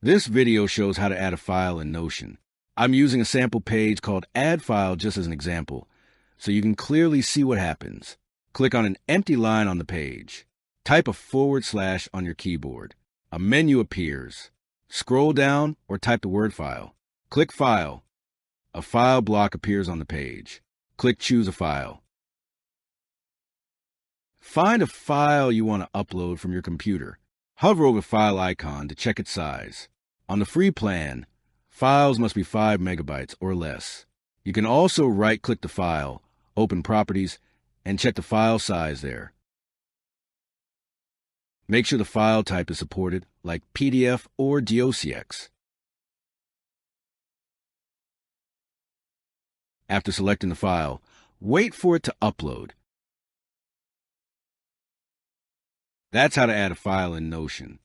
This video shows how to add a file in Notion. I'm using a sample page called Add File just as an example, so you can clearly see what happens. Click on an empty line on the page. Type a / on your keyboard. A menu appears. Scroll down or type the word file. Click File. A file block appears on the page. Click Choose a file. Find a file you want to upload from your computer. Hover over the file icon to check its size. On the free plan, files must be 5 megabytes or less. You can also right-click the file, open Properties, and check the file size there. Make sure the file type is supported, like PDF or DOCX. After selecting the file, wait for it to upload. That's how to add a file in Notion.